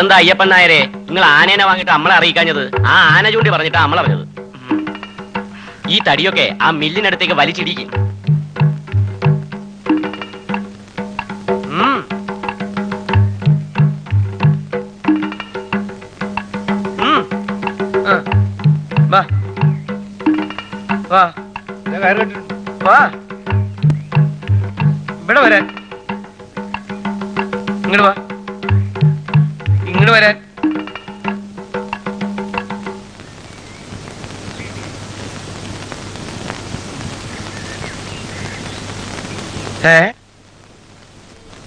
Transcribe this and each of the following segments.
അതെന്താ അയ്യപ്പൻ നായരെ, നിങ്ങൾ ആനേനെ വാങ്ങിട്ട് നമ്മളെ അറിയിക്കാഞ്ഞത്? ആ ആന ചൂണ്ടി പറഞ്ഞിട്ടാ നമ്മളറിഞ്ഞത്. ഈ തടിയൊക്കെ ആ മില്ലിനടുത്തേക്ക് വലിച്ചിടിക്കും. ഇവിടെ വരാൻ, ഇങ്ങോട്ട് വാ, ഇങ്ങോട്ട് വരാൻ.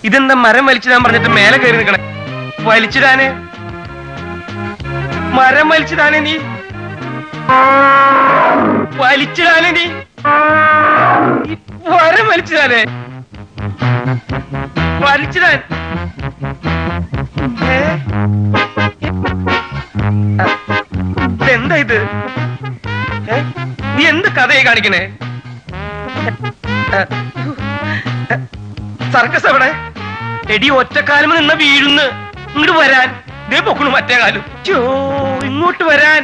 ഇതെന്താ മരം വലിച്ചിടാൻ പറഞ്ഞിട്ട് മേലെ കയറി നിൽക്കണേ? വലിച്ചിടാനേ, മരം വലിച്ചിടാനേ നീ, വലിച്ചിടാനേ നീ, മരം വലിച്ചിടാനേ, വലിച്ചിടാൻ. ഇതെന്താ ഇത്? നീ എന്ത് കഥയായി കാണിക്കണേ? സർക്കസ് എവിടെ? എടി ഒറ്റക്കാലം നിന്ന വീഴുന്ന്. ഇങ്ങോട്ട് വരാൻ. ഇതേ പൊക്കണു മറ്റേ കാലും. ഇങ്ങോട്ട് വരാൻ.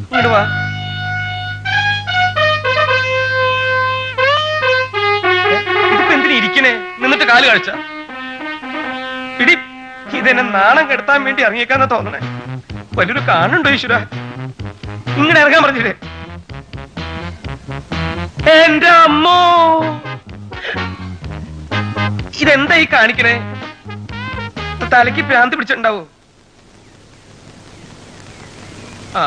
ഇങ്ങോട്ട് വാ. ഇതിപ്പോ എന്തിനാ ഇരിക്കണേ? നിന്നിട്ട് കാല് കഴിച്ച ഇടി. ഇതെന്നെ നാണം കെടുത്താൻ വേണ്ടി ഇറങ്ങിയേക്കാന്നാ തോന്നണേ. വലിയൊരു കാണുണ്ടോ ഈശ്വര? ഇങ്ങനെ ഇറങ്ങാൻ പറഞ്ഞില്ലേ? എന്റെ അമ്മോ, ഇതെന്താ ഈ കാണിക്കണേ? തലയ്ക്ക് ഭ്രാന്തി പിടിച്ചിട്ടുണ്ടാവോ? ആ